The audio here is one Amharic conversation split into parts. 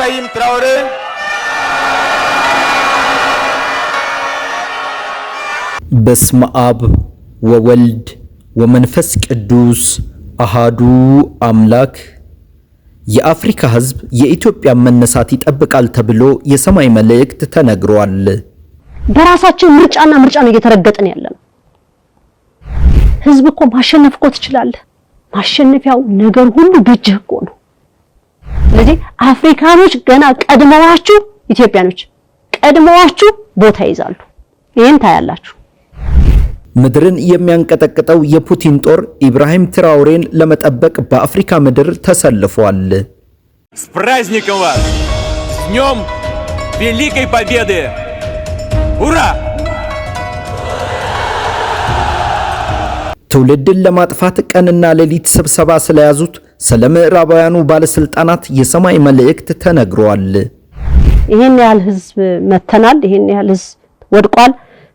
ኢብራሂም ትራኦሬ በስመ አብ ወወልድ ወመንፈስ ቅዱስ አሃዱ አምላክ። የአፍሪካ ህዝብ የኢትዮጵያ መነሳት ይጠብቃል ተብሎ የሰማይ መልእክት ተነግሯል። በራሳችን ምርጫና ነው እየተረገጥን ያለነው። ህዝብ እኮ ማሸነፍ እኮ ትችላለህ። ማሸነፊያው ነገር ሁሉ በእጅህ እኮ ነው። ስለዚህ አፍሪካኖች ገና ቀድመዋችሁ ኢትዮጵያኖች ቀድመዋችሁ ቦታ ይዛሉ። ይሄን ታያላችሁ። ምድርን የሚያንቀጠቅጠው የፑቲን ጦር ኢብራሂም ትራኦሬን ለመጠበቅ በአፍሪካ ምድር ተሰልፏል። С праздником вас! С днем Великой Победы! Ура! ትውልድን ለማጥፋት ቀንና ሌሊት ስብሰባ ስለያዙት ስለ ምዕራባውያኑ ባለስልጣናት የሰማይ መልእክት ተነግሯል። ይሄን ያህል ህዝብ መተናል፣ ይሄን ያህል ህዝብ ወድቋል፣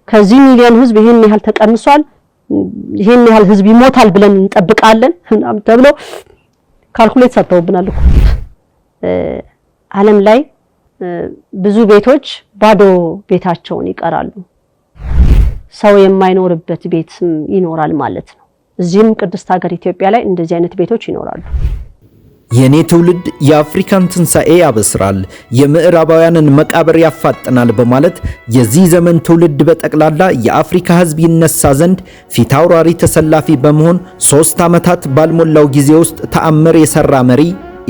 ከዚህ ሚሊዮን ህዝብ ይሄን ያህል ተቀንሷል፣ ይሄን ያህል ህዝብ ይሞታል ብለን እንጠብቃለን ተብሎ ካልኩሌት ሰርተውብናል እኮ። ዓለም ላይ ብዙ ቤቶች ባዶ ቤታቸውን ይቀራሉ። ሰው የማይኖርበት ቤትም ይኖራል ማለት ነው። እዚህም ቅድስት ሀገር ኢትዮጵያ ላይ እንደዚህ አይነት ቤቶች ይኖራሉ። የኔ ትውልድ የአፍሪካን ትንሣኤ ያበስራል፣ የምዕራባውያንን መቃብር ያፋጥናል በማለት የዚህ ዘመን ትውልድ በጠቅላላ የአፍሪካ ህዝብ ይነሳ ዘንድ ፊታውራሪ ተሰላፊ በመሆን 3 ዓመታት ባልሞላው ጊዜ ውስጥ ተአምር የሰራ መሪ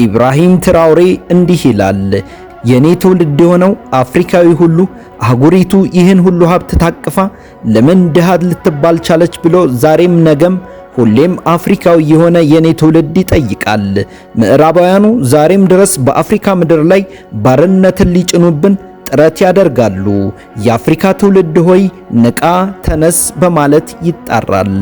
ኢብራሂም ትራኦሬ እንዲህ ይላል። የኔ ትውልድ የሆነው አፍሪካዊ ሁሉ አህጉሪቱ ይህን ሁሉ ሀብት ታቅፋ ለምን ድሃ ልትባል ቻለች ብሎ ዛሬም ነገም ሁሌም አፍሪካዊ የሆነ የኔ ትውልድ ይጠይቃል። ምዕራባውያኑ ዛሬም ድረስ በአፍሪካ ምድር ላይ ባርነትን ሊጭኑብን ጥረት ያደርጋሉ። የአፍሪካ ትውልድ ሆይ ንቃ፣ ተነስ በማለት ይጣራል።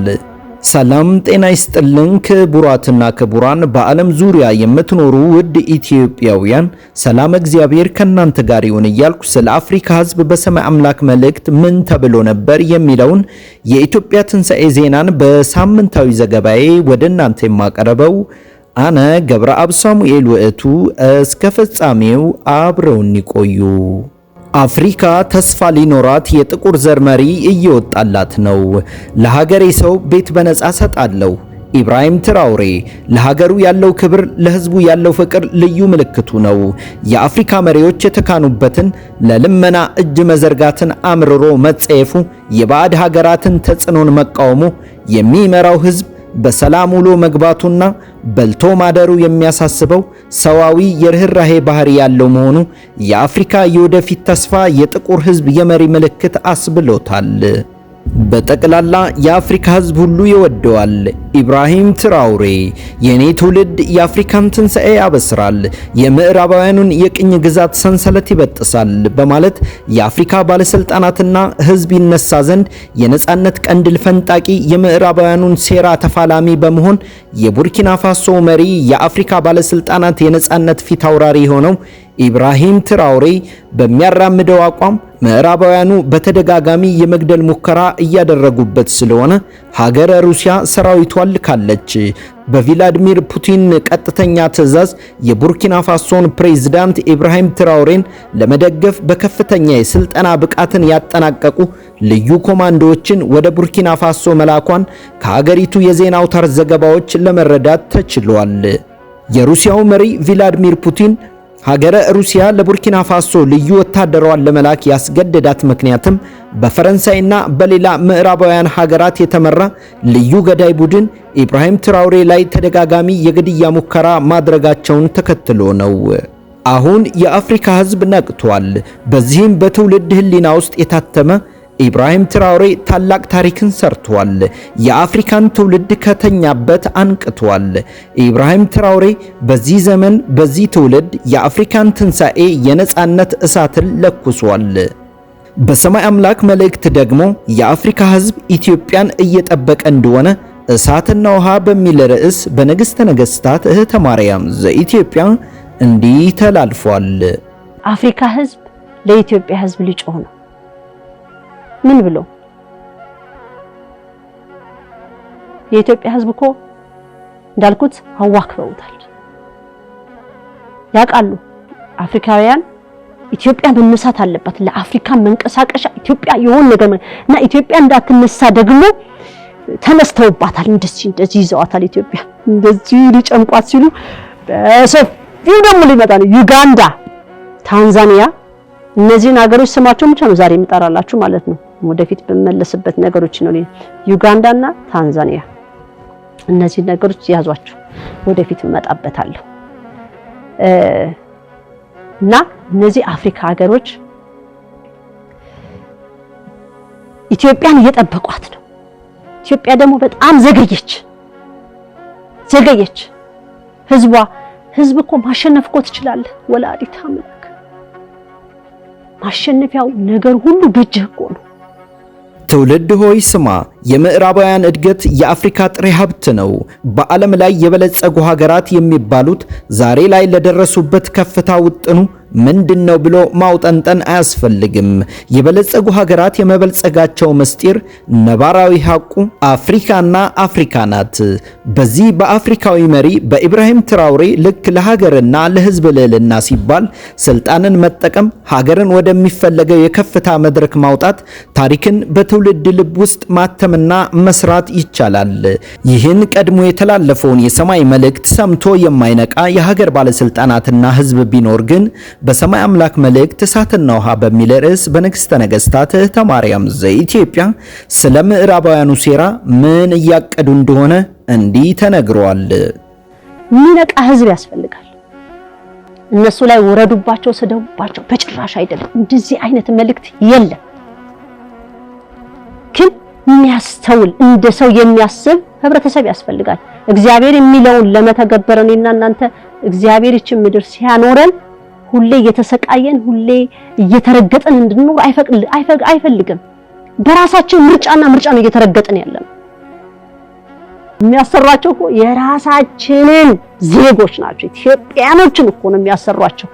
ሰላም ጤና ይስጥልን ክቡራትና ክቡራን፣ በዓለም ዙሪያ የምትኖሩ ውድ ኢትዮጵያውያን ሰላም እግዚአብሔር ከናንተ ጋር ይሁን እያልኩ ስለ አፍሪካ ህዝብ በሰማይ አምላክ መልእክት ምን ተብሎ ነበር የሚለውን የኢትዮጵያ ትንሣኤ ዜናን በሳምንታዊ ዘገባዬ ወደ እናንተ የማቀርበው አነ ገብረአብ ሳሙኤል ውእቱ። እስከ ፍጻሜው አብረውን ይቆዩ። አፍሪካ ተስፋ ሊኖራት የጥቁር ዘር መሪ እየወጣላት ነው። ለሀገሬ ሰው ቤት በነጻ ሰጣለሁ። ኢብራሂም ትራኦሬ ለሀገሩ ያለው ክብር፣ ለህዝቡ ያለው ፍቅር ልዩ ምልክቱ ነው። የአፍሪካ መሪዎች የተካኑበትን ለልመና እጅ መዘርጋትን አምርሮ መጸየፉ፣ የባዕድ ሀገራትን ተጽዕኖን መቃወሙ፣ የሚመራው ህዝብ በሰላም ውሎ መግባቱና በልቶ ማደሩ የሚያሳስበው ሰዋዊ የርህራሄ ባህሪ ያለው መሆኑ የአፍሪካ የወደፊት ተስፋ የጥቁር ህዝብ የመሪ ምልክት አስብሎታል። በጠቅላላ የአፍሪካ ህዝብ ሁሉ ይወደዋል። ኢብራሂም ትራኦሬ የኔ ትውልድ የአፍሪካን ትንሣኤ ያበስራል፣ የምዕራባውያኑን የቅኝ ግዛት ሰንሰለት ይበጥሳል በማለት የአፍሪካ ባለስልጣናትና ህዝብ ይነሳ ዘንድ የነጻነት ቀንድል ፈንጣቂ የምዕራባውያኑን ሴራ ተፋላሚ በመሆን የቡርኪና ፋሶ መሪ የአፍሪካ ባለስልጣናት የነጻነት ፊት አውራሪ ሆነው ኢብራሂም ትራኦሬ በሚያራምደው አቋም ምዕራባውያኑ በተደጋጋሚ የመግደል ሙከራ እያደረጉበት ስለሆነ ሀገረ ሩሲያ ሰራዊቷን ልካለች። በቪላዲሚር ፑቲን ቀጥተኛ ትዕዛዝ የቡርኪና ፋሶን ፕሬዝዳንት ኢብራሂም ትራኦሬን ለመደገፍ በከፍተኛ የስልጠና ብቃትን ያጠናቀቁ ልዩ ኮማንዶዎችን ወደ ቡርኪና ፋሶ መላኳን ከሀገሪቱ የዜና አውታር ዘገባዎች ለመረዳት ተችሏል። የሩሲያው መሪ ቪላዲሚር ፑቲን ሀገረ ሩሲያ ለቡርኪና ፋሶ ልዩ ወታደሯን ለመላክ ያስገደዳት ምክንያትም በፈረንሳይና በሌላ ምዕራባውያን ሀገራት የተመራ ልዩ ገዳይ ቡድን ኢብራሂም ትራኦሬ ላይ ተደጋጋሚ የግድያ ሙከራ ማድረጋቸውን ተከትሎ ነው። አሁን የአፍሪካ ህዝብ ነቅቷል። በዚህም በትውልድ ህሊና ውስጥ የታተመ ኢብራሂም ትራኦሬ ታላቅ ታሪክን ሰርቷል። የአፍሪካን ትውልድ ከተኛበት አንቅቷል። ኢብራሂም ትራኦሬ በዚህ ዘመን በዚህ ትውልድ የአፍሪካን ትንሣኤ የነጻነት እሳትን ለኩሷል። በሰማይ አምላክ መልእክት ደግሞ የአፍሪካ ህዝብ ኢትዮጵያን እየጠበቀ እንደሆነ እሳትና ውሃ በሚል ርዕስ በንግሥተ ነገሥታት እህተ ማርያም ዘኢትዮጵያ እንዲህ ተላልፏል። አፍሪካ ህዝብ ለኢትዮጵያ ህዝብ ሊጮህ ነው። ምን ብሎ የኢትዮጵያ ህዝብ እኮ እንዳልኩት አዋክበውታል። ያውቃሉ አፍሪካውያን ኢትዮጵያ መነሳት አለባት ለአፍሪካ መንቀሳቀሻ ኢትዮጵያ የሆነ ነገር እና ኢትዮጵያ እንዳትነሳ ደግሞ ተነስተውባታል እንደዚህ ይዘዋታል ኢትዮጵያ እንደዚህ ሊጨምቋት ሲሉ በሰፊው ደግሞ ሊመጣ ነው ዩጋንዳ ታንዛኒያ እነዚህን ሀገሮች ስማቸው ብቻ ነው ዛሬ የምጠራላችሁ ማለት ነው ወደፊት በመለስበት ነገሮች ነው ዩጋንዳና ታንዛኒያ እነዚህ ነገሮች ያዟቸው ወደፊት መጣበታለሁ እና እነዚህ አፍሪካ ሀገሮች ኢትዮጵያን እየጠበቋት ነው ኢትዮጵያ ደግሞ በጣም ዘገየች ህዝብ እኮ ማሸነፍ እኮ ትችላለህ ወላዲተ አምላክ ማሸነፊያው ነገር ሁሉ በእጅህ እኮ ነው ትውልድ ሆይ ስማ የምዕራባውያን እድገት የአፍሪካ ጥሬ ሀብት ነው በዓለም ላይ የበለጸጉ ሀገራት የሚባሉት ዛሬ ላይ ለደረሱበት ከፍታ ውጥኑ ምንድነው ብሎ ማውጠንጠን አያስፈልግም የበለጸጉ ሀገራት የመበልጸጋቸው ምስጢር ነባራዊ ሐቁ አፍሪካና አፍሪካ ናት በዚህ በአፍሪካዊ መሪ በኢብራሂም ትራውሬ ልክ ለሀገርና ለህዝብ ልዕልና ሲባል ስልጣንን መጠቀም ሀገርን ወደሚፈለገው የከፍታ መድረክ ማውጣት ታሪክን በትውልድ ልብ ውስጥ ማተምና መስራት ይቻላል ይህን ቀድሞ የተላለፈውን የሰማይ መልእክት ሰምቶ የማይነቃ የሀገር ባለስልጣናትና ህዝብ ቢኖር ግን በሰማይ አምላክ መልእክት እሳትና ውሃ በሚል ርዕስ በንግሥተ ነገሥታት እህተ ማርያም ዘኢትዮጵያ ስለ ምዕራባውያኑ ሴራ ምን እያቀዱ እንደሆነ እንዲህ ተነግሯል ሚነቃ ህዝብ ያስፈልጋል እነሱ ላይ ወረዱባቸው ሰደቡባቸው በጭራሽ አይደለም እንደዚህ አይነት መልእክት የለም ግን የሚያስተውል እንደ ሰው የሚያስብ ህብረተሰብ ያስፈልጋል እግዚአብሔር የሚለውን ለመተገበረን እና እናንተ እግዚአብሔር ይችን ምድር ሲያኖረን ሁሌ እየተሰቃየን ሁሌ እየተረገጠን እንድንኖር አይፈልግም በራሳችን ምርጫ ነው እየተረገጠን ያለን የሚያሰሯቸው እኮ የራሳችንን ዜጎች ናቸው ኢትዮጵያኖችን እኮ ነው የሚያሰሯቸው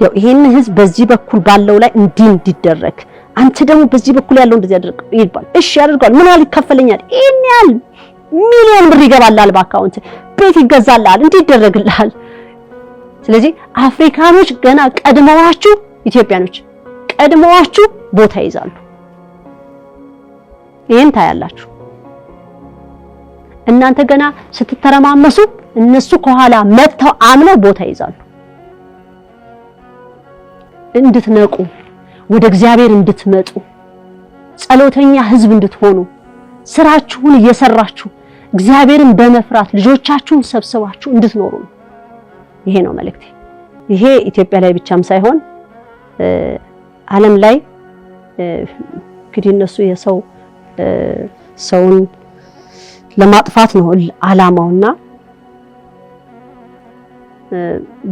ያው ይሄን ህዝብ በዚህ በኩል ባለው ላይ እንዲደረግ አንተ ደግሞ በዚህ በኩል ያለው እንደዚህ ያደርግ ይባል እሺ ያደርጋል ምን ያህል ይከፈለኛል ይሄን ያህል ሚሊዮን ብር ይገባላል በአካውንት ቤት ይገዛላል እንዲደረግልሃል ስለዚህ አፍሪካኖች ገና ቀድመዋችሁ ኢትዮጵያኖች ቀድመዋችሁ ቦታ ይዛሉ ይሄን ታያላችሁ እናንተ ገና ስትተረማመሱ እነሱ ከኋላ መጥተው አምነው ቦታ ይዛሉ እንድትነቁ ወደ እግዚአብሔር እንድትመጡ ጸሎተኛ ህዝብ እንድትሆኑ ስራችሁን እየሰራችሁ እግዚአብሔርን በመፍራት ልጆቻችሁን ሰብስባችሁ እንድትኖሩ ነው ይሄ ነው መልእክቴ ይሄ ኢትዮጵያ ላይ ብቻም ሳይሆን ዓለም ላይ እንግዲህ እነሱ ሰውን ለማጥፋት ነው ዓላማውና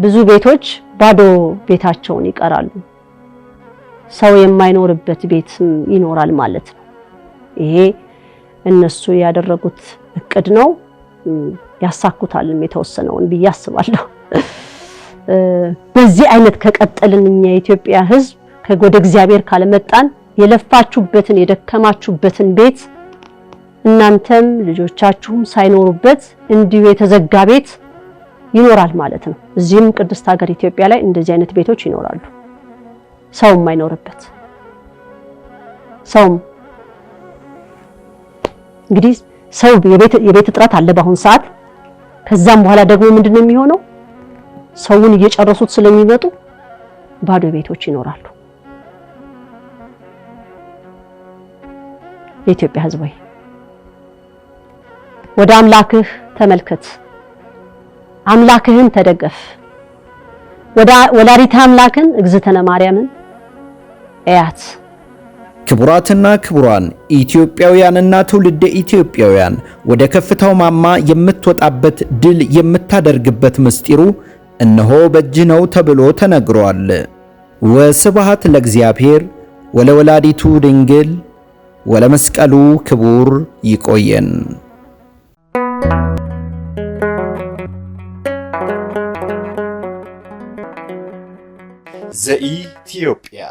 ብዙ ቤቶች ባዶ ቤታቸውን ይቀራሉ ሰው የማይኖርበት ቤት ይኖራል ማለት ነው ይሄ እነሱ ያደረጉት እቅድ ነው ያሳኩታልም የተወሰነውን ብያስባለሁ በዚህ አይነት ከቀጠልን እኛ የኢትዮጵያ ህዝብ ከወደ እግዚአብሔር ካለመጣን የለፋችሁበትን የደከማችሁበትን ቤት እናንተም ልጆቻችሁም ሳይኖሩበት እንዲሁ የተዘጋ ቤት ይኖራል ማለት ነው እዚህም ቅድስት ሀገር ኢትዮጵያ ላይ እንደዚህ አይነት ቤቶች ይኖራሉ ሰው የማይኖርበት ሰው እንግዲህ ሰው የቤት እጥረት አለ በአሁን ሰዓት ከዛም በኋላ ደግሞ ምንድነው የሚሆነው ሰውን እየጨረሱት ስለሚመጡ ባዶ ቤቶች ይኖራሉ የኢትዮጵያ ህዝብ ሆይ ወደ አምላክህ ተመልከት አምላክህን ተደገፍ ወላዲተ አምላክን እግዝእትነ ማርያምን እያት ክቡራትና ክቡራን ኢትዮጵያውያንና ትውልደ ኢትዮጵያውያን ወደ ከፍታው ማማ የምትወጣበት ድል የምታደርግበት ምስጢሩ እነሆ በእጅ ነው ተብሎ ተነግሯል። ወስብሐት ለእግዚአብሔር ወለወላዲቱ ድንግል ወለመስቀሉ ክቡር። ይቆየን። ዘኢትዮጵያ